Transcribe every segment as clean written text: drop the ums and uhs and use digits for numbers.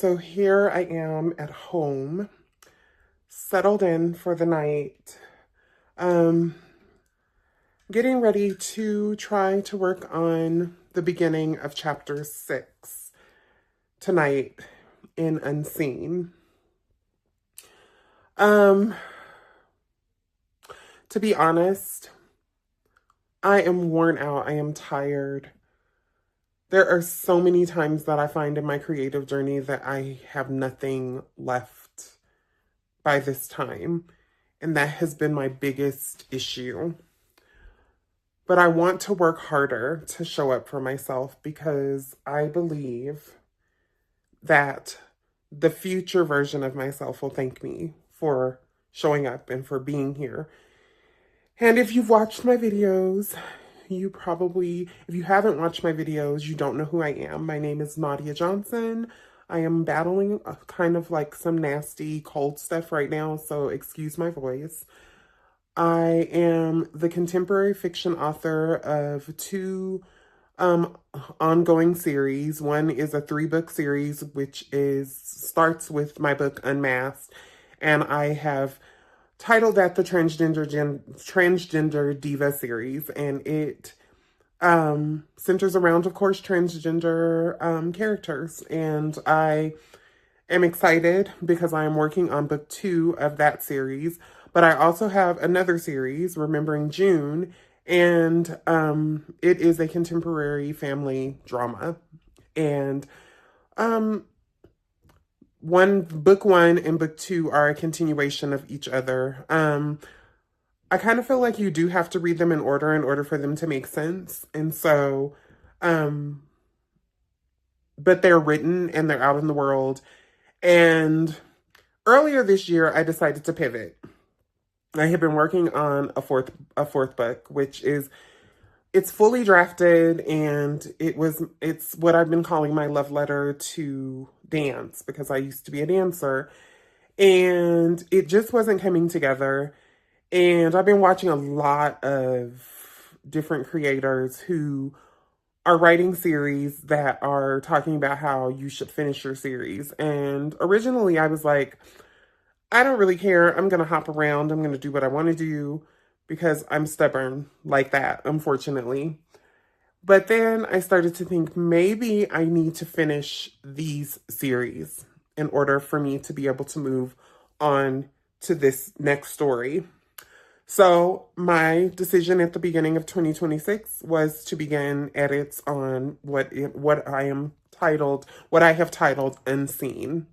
So here I am at home, settled in for the night, um, getting ready to try to work on the beginning of chapter 6 tonight in Unseen. Um, to be honest, I am worn out. I am tired. There are so many times that I find in my creative journey that I have nothing left by this time. And that has been my biggest issue. But I want to work harder to show up for myself because I believe that the future version of myself will thank me for showing up and for being here. And if you've watched my videos, if you haven't watched my videos, you don't know who I am. My name is Nadia Johnson. I am battling kind of like some nasty cold stuff right now, so excuse my voice. I am the contemporary fiction author of two ongoing series. One is a 3-book series, which starts with my book Unmasked, and I have titled that the Transgender Diva series, and it centers around, of course, transgender characters. And I am excited because I am working on book 2 of that series. But I also have another series, Remembering June, and it is a contemporary family drama. And book 1 and book 2 are a continuation of each other. I kind of feel like you do have to read them in order for them to make sense. And so, but they're written and they're out in the world. And earlier this year, I decided to pivot. I have been working on a fourth book, it's fully drafted, and it's what I've been calling my love letter to dance, because I used to be a dancer, and it just wasn't coming together. And I've been watching a lot of different creators who are writing series that are talking about how you should finish your series. And originally I was like, I don't really care. I'm going to hop around. I'm going to do what I want to do because I'm stubborn like that, unfortunately. But then I started to think maybe I need to finish these series in order for me to be able to move on to this next story. So my decision at the beginning of 2026 was to begin edits on what I have titled Unseen.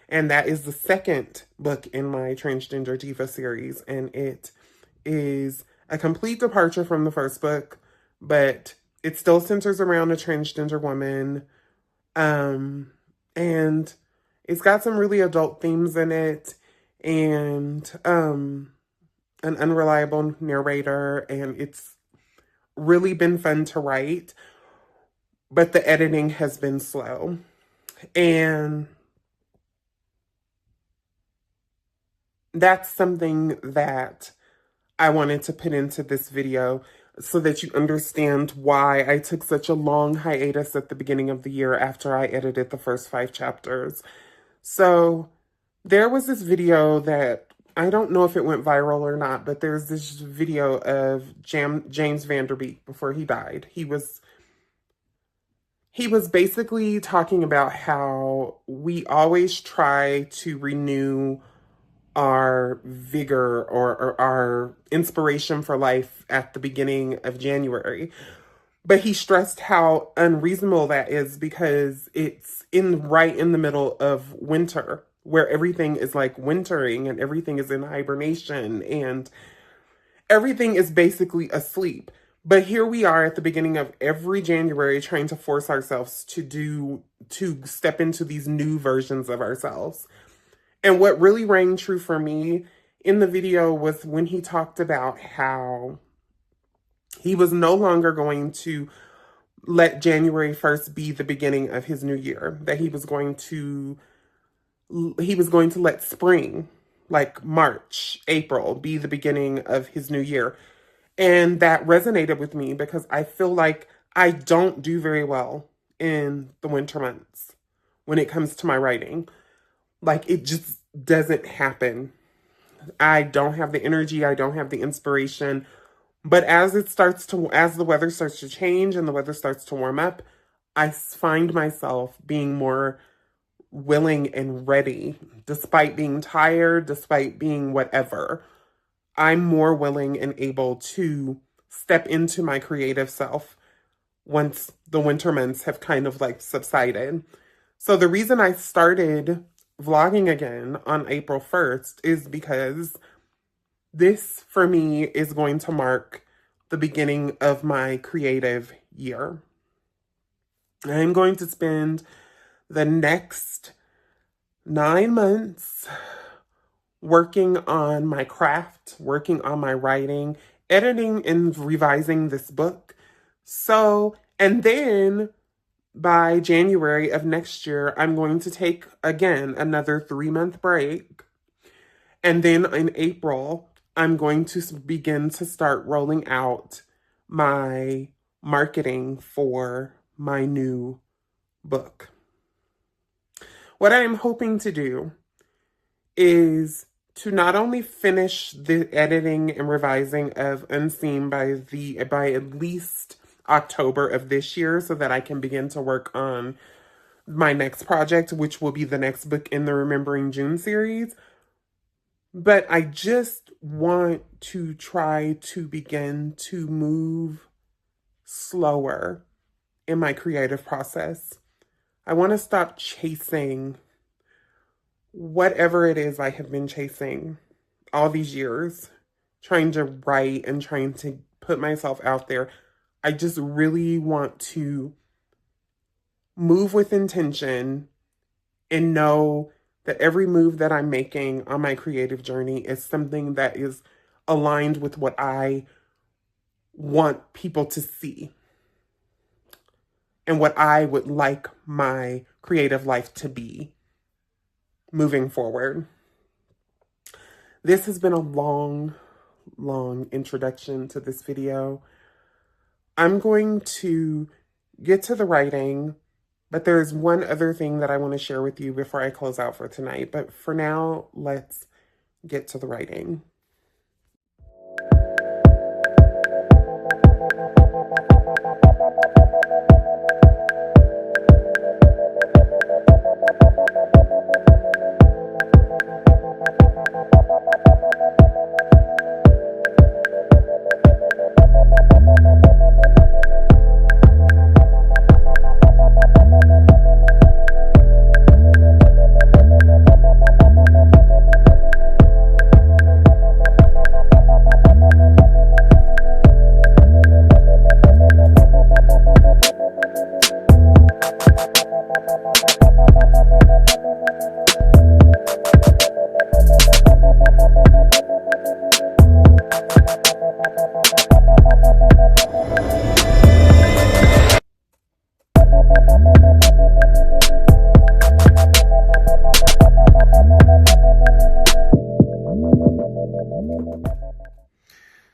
And that is the second book in my Transgender Diva series. And it is a complete departure from the first book, but it still centers around a transgender woman. And it's got some really adult themes in it, and an unreliable narrator, and it's really been fun to write, but the editing has been slow. And that's something that I wanted to put into this video so that you understand why I took such a long hiatus at the beginning of the year after I edited the first 5 chapters. So there was this video that, I don't know if it went viral or not, but there's this video of James Vanderbeek before he died. He was basically talking about how we always try to renew our vigor or our inspiration for life at the beginning of January. But he stressed how unreasonable that is because it's right in the middle of winter, where everything is like wintering and everything is in hibernation and everything is basically asleep. But here we are at the beginning of every January trying to force ourselves to step into these new versions of ourselves. And what really rang true for me in the video was when he talked about how he was no longer going to let January 1st be the beginning of his new year, that he was going to let spring, like March, April, be the beginning of his new year. And that resonated with me because I feel like I don't do very well in the winter months. when it comes to my writing. Like, it just doesn't happen. I don't have the energy, I don't have the inspiration. But as the weather starts to change and the weather starts to warm up, I find myself being more willing and ready, despite being tired, despite being whatever. I'm more willing and able to step into my creative self once the winter months have kind of like subsided. So the reason I started vlogging again on April 1st is because this for me is going to mark the beginning of my creative year. I'm going to spend the next 9 months working on my craft, working on my writing, editing and revising this book. So, and then by January of next year, I'm going to take again another 3-month break. And then in April, I'm going to begin to start rolling out my marketing for my new book. What I am hoping to do is to not only finish the editing and revising of Unseen by at least October of this year, so that I can begin to work on my next project, which will be the next book in the Remembering June series. But I just want to try to begin to move slower in my creative process. I want to stop chasing whatever it is I have been chasing all these years, trying to write and trying to put myself out there. I just really want to move with intention and know that every move that I'm making on my creative journey is something that is aligned with what I want people to see and what I would like my creative life to be moving forward. This has been a long introduction to this video. I'm going to get to the writing, but there's one other thing that I want to share with you before I close out for tonight. But for now, let's get to the writing.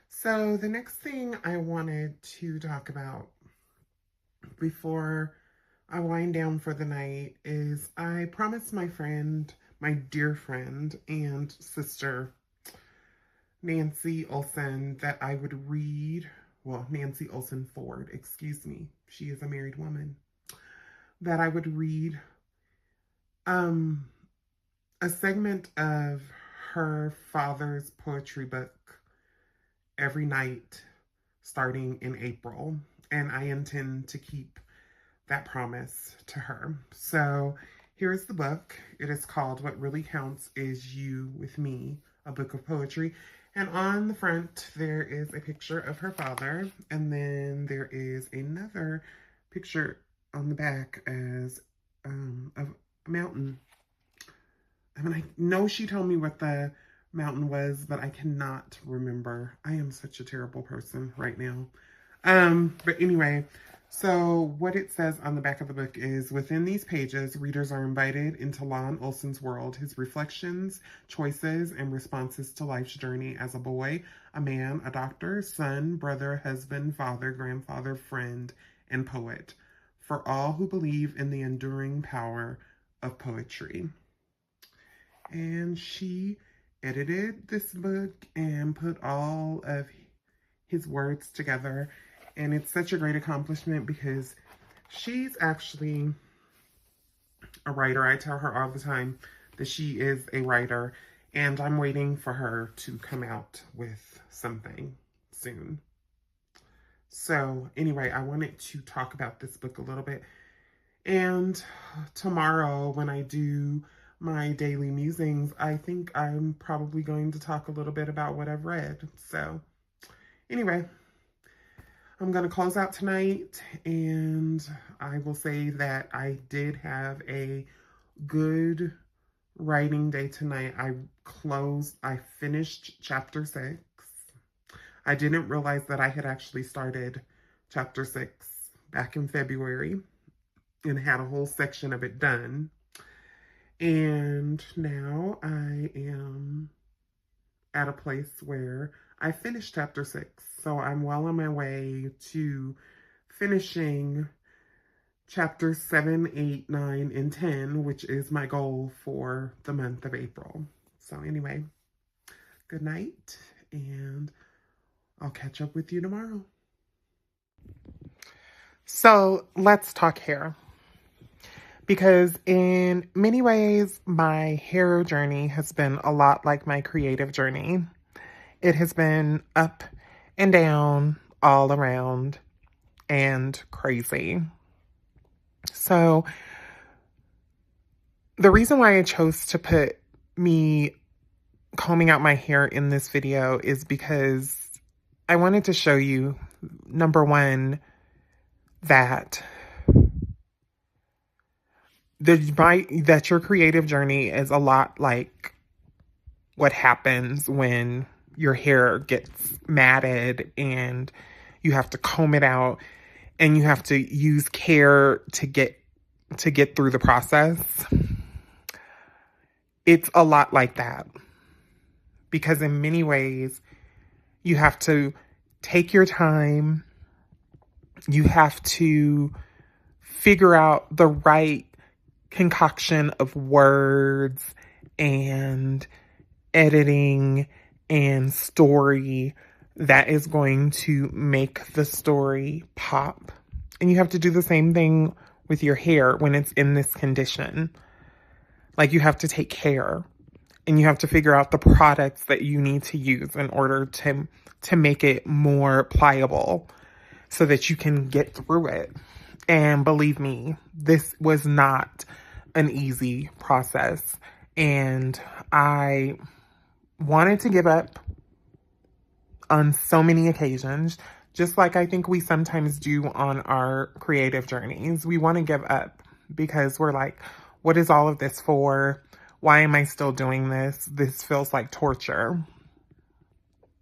So the next thing I wanted to talk about before I wind down for the night is I promised my friend, my dear friend and sister, Nancy Olson, that I would read, well, Nancy Olson Ford, excuse me, she is a married woman, that I would read a segment of her father's poetry book every night starting in April, and I intend to keep that promise to her. So here's the book. It is called What Really Counts Is You With Me, a book of poetry. And on the front, there is a picture of her father, and then there is another picture on the back as of a mountain. I mean, I know she told me what the mountain was, but I cannot remember. I am such a terrible person right now. But anyway, so what it says on the back of the book is, within these pages, readers are invited into Lon Olson's world, his reflections, choices, and responses to life's journey as a boy, a man, a doctor, son, brother, husband, father, grandfather, friend, and poet. For all who believe in the enduring power of poetry. And she edited this book and put all of his words together. And it's such a great accomplishment because she's actually a writer. I tell her all the time that she is a writer, and I'm waiting for her to come out with something soon. So anyway, I wanted to talk about this book a little bit. And tomorrow when I do my daily musings, I think I'm probably going to talk a little bit about what I've read. So anyway, I'm going to close out tonight, and I will say that I did have a good writing day tonight. I finished chapter 6. I didn't realize that I had actually started chapter 6 back in February and had a whole section of it done. And now I am at a place where I finished chapter 6. So I'm well on my way to finishing chapters 7, 8, 9, and 10, which is my goal for the month of April. So anyway, good night, and I'll catch up with you tomorrow. So let's talk hair. Because in many ways, my hair journey has been a lot like my creative journey. It has been up and down, all around, and crazy. So the reason why I chose to put me combing out my hair in this video is because I wanted to show you, number one, that your creative journey is a lot like what happens when your hair gets matted and you have to comb it out and you have to use care to get through the process. It's a lot like that, because in many ways you have to take your time. You have to figure out the right concoction of words and editing and story that is going to make the story pop. And you have to do the same thing with your hair when it's in this condition. Like, you have to take care, and you have to figure out the products that you need to use in order to make it more pliable so that you can get through it. And believe me, this was not an easy process. And I wanted to give up on so many occasions, just like I think we sometimes do on our creative journeys. We want to give up because we're like, what is all of this for? Why am I still doing this? This feels like torture.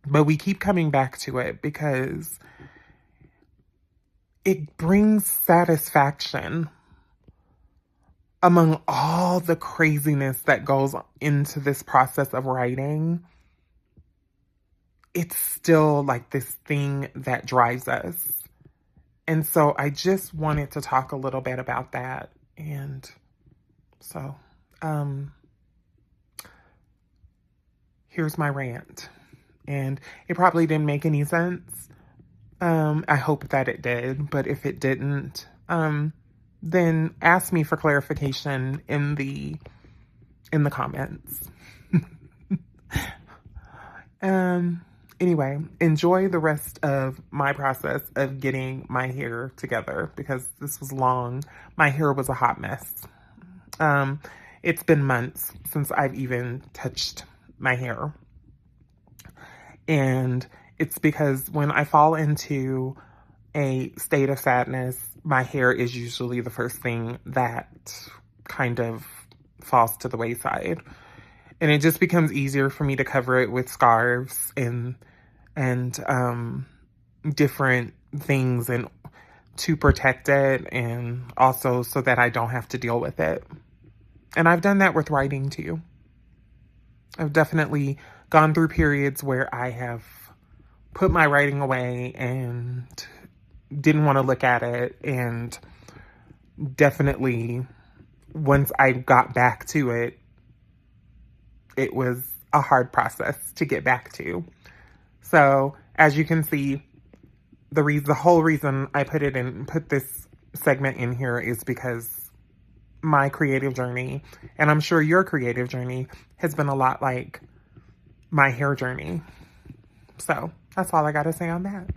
But we keep coming back to it because it brings satisfaction among all the craziness that goes into this process of writing. It's still like this thing that drives us. And so I just wanted to talk a little bit about that. And so, here's my rant. And it probably didn't make any sense. I hope that it did, but if it didn't, then ask me for clarification in the comments. Anyway, enjoy the rest of my process of getting my hair together, because this was long. My hair was a hot mess. It's been months since I've even touched my hair. And it's because when I fall into a state of sadness, my hair is usually the first thing that kind of falls to the wayside. And it just becomes easier for me to cover it with scarves and different things and to protect it, and also so that I don't have to deal with it. And I've done that with writing too. I've definitely gone through periods where I have put my writing away and didn't want to look at it, and definitely once I got back to it, it was a hard process to get back to. So as you can see, the whole reason I put this segment in here is because my creative journey, and I'm sure your creative journey, has been a lot like my hair journey. So that's all I got to say on that.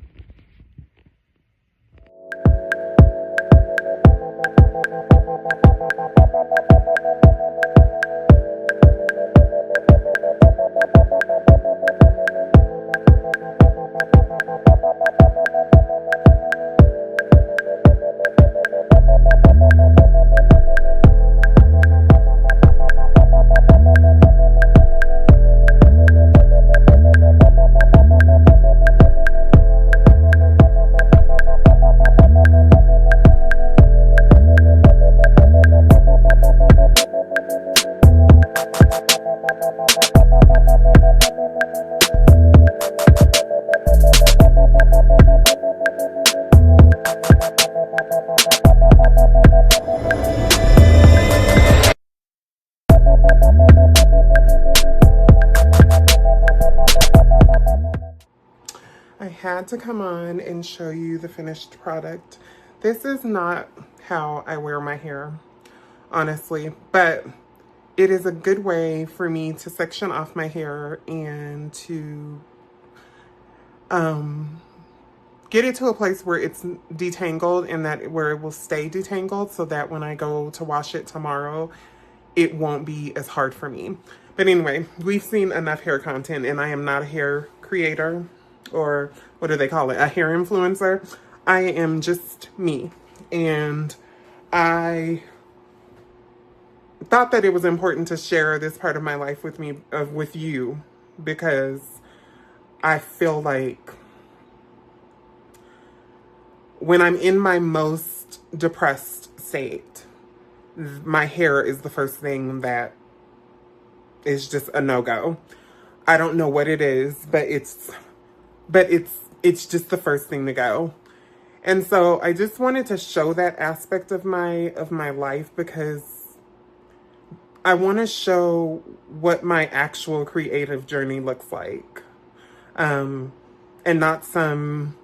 I had to come on and show you the finished product. This is not how I wear my hair, honestly, but it is a good way for me to section off my hair and to get it to a place where it's detangled and that where it will stay detangled, so that when I go to wash it tomorrow, it won't be as hard for me. But anyway, we've seen enough hair content, and I am not a hair creator, or what do they call it? A hair influencer. I am just me. And I thought that it was important to share this part of my life with with you, because I feel like when I'm in my most depressed state, my hair is the first thing that is just a no-go. I don't know what it is, but it's just the first thing to go. And so I just wanted to show that aspect of my life, because I want to show what my actual creative journey looks like. And not some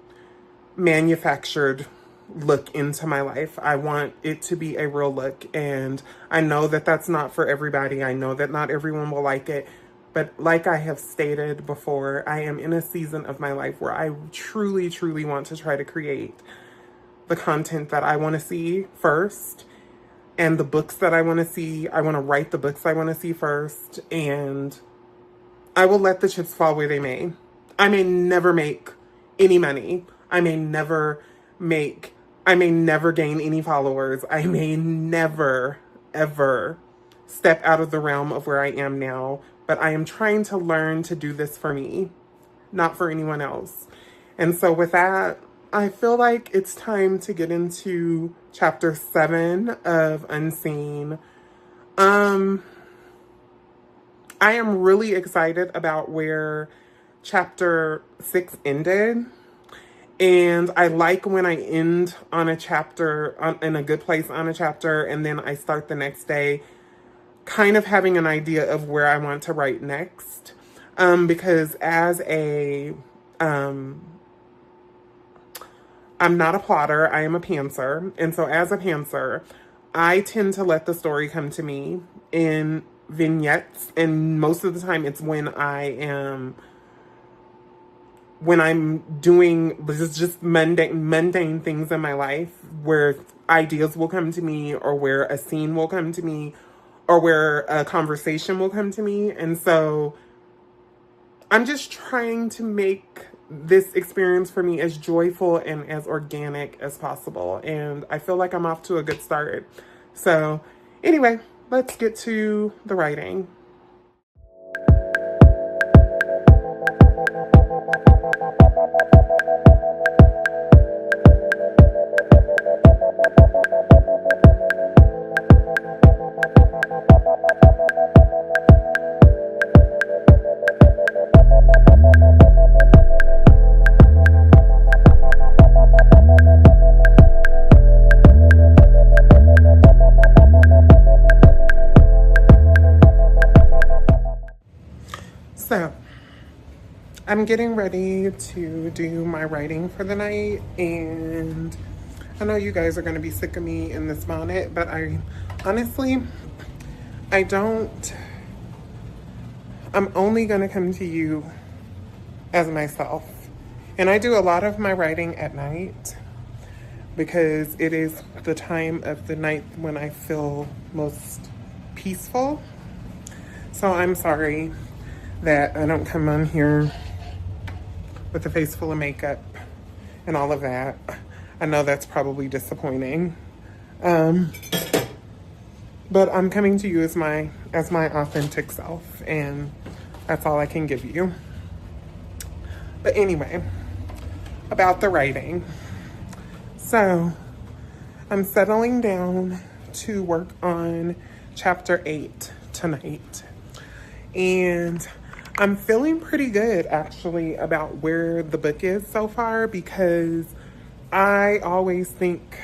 manufactured look into my life. I want it to be a real look, and I know that that's not for everybody. I know that not everyone will like it, but like I have stated before, I am in a season of my life where I truly, truly want to try to create the content that I want to see first, and the books that I want to see. I want to write the books I want to see first, and I will let the chips fall where they may. I may never make any money. I may never gain any followers. I may never, ever step out of the realm of where I am now. But I am trying to learn to do this for me, not for anyone else. And so with that, I feel like it's time to get into chapter 7 of Unseen. I am really excited about where chapter 6 ended. And I like when I end on a chapter, in a good place on a chapter, and then I start the next day kind of having an idea of where I want to write next. Because as I'm not a plotter, I am a pantser. And so as a pantser, I tend to let the story come to me in vignettes. And most of the time it's when I'm doing just mundane things in my life, where ideas will come to me, or where a scene will come to me, or where a conversation will come to me. And so I'm just trying to make this experience for me as joyful and as organic as possible. And I feel like I'm off to a good start. So anyway, let's get to the writing. getting ready to do my writing for the night, and I know you guys are going to be sick of me in this bonnet, but I'm only going to come to you as myself. And I do a lot of my writing at night because it is the time of the night when I feel most peaceful. So I'm sorry that I don't come on here with a face full of makeup and all of that. I know that's probably disappointing. But I'm coming to you as my authentic self, and that's all I can give you. But anyway, about the writing. So I'm settling down to work on chapter 8 tonight. And I'm feeling pretty good actually about where the book is so far, because I always think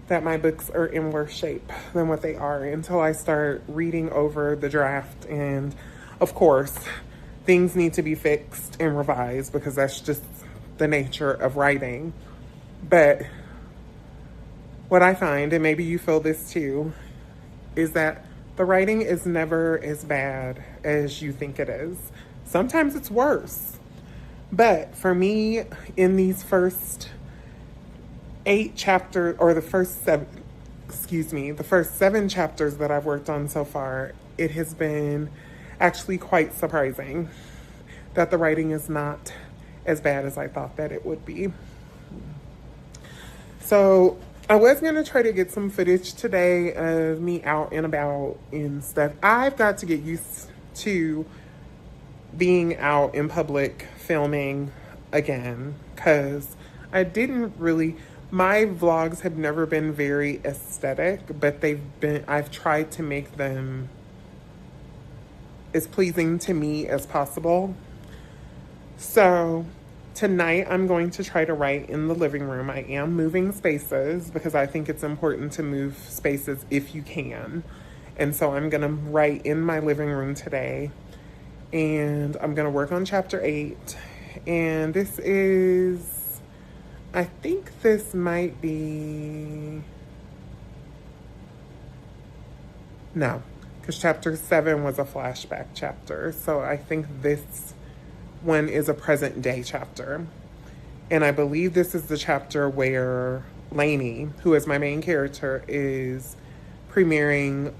that my books are in worse shape than what they are until I start reading over the draft. And of course, things need to be fixed and revised because that's just the nature of writing. But what I find, and maybe you feel this too, is that the writing is never as bad as you think it is. Sometimes it's worse. But for me, in these first 8 chapters, or the first 7 chapters that I've worked on so far, it has been actually quite surprising that the writing is not as bad as I thought that it would be. So I was going to try to get some footage today of me out and about and stuff. I've got to get used to being out in public filming again, because I didn't really, my vlogs have never been very aesthetic, but I've tried to make them as pleasing to me as possible. So tonight I'm going to try to write in the living room. I am moving spaces because I think it's important to move spaces if you can. And so I'm going to write in my living room today, and I'm going to work on chapter 8. And this is, I think this might be, no, because chapter 7 was a flashback chapter. So I think this one is a present day chapter. And I believe this is the chapter where Lainey, who is my main character, is premiering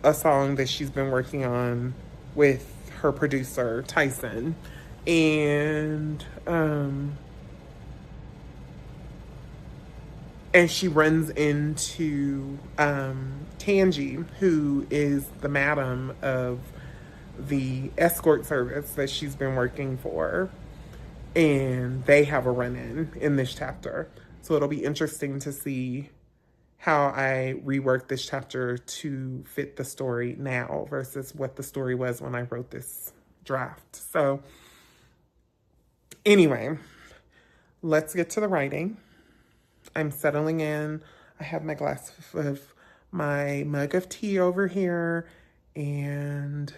a song that she's been working on with her producer, Tyson. And she runs into Tangi, who is the madam of the escort service that she's been working for, and they have a run-in in this chapter. So it'll be interesting to see how I rework this chapter to fit the story now versus what the story was when I wrote this draft. So anyway, let's get to the writing. I'm settling in. I have my glass of my mug of tea over here, and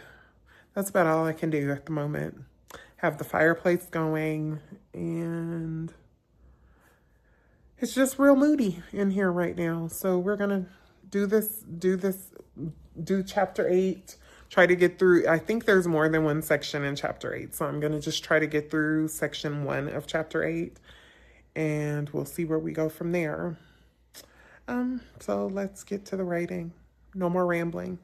that's about all I can do at the moment. Have the fireplace going, and it's just real moody in here right now. So we're gonna do chapter 8, try to get through. I think there's more than one section in chapter 8. So I'm gonna just try to get through section 1 of chapter 8, and we'll see where we go from there. So let's get to the writing. No more rambling.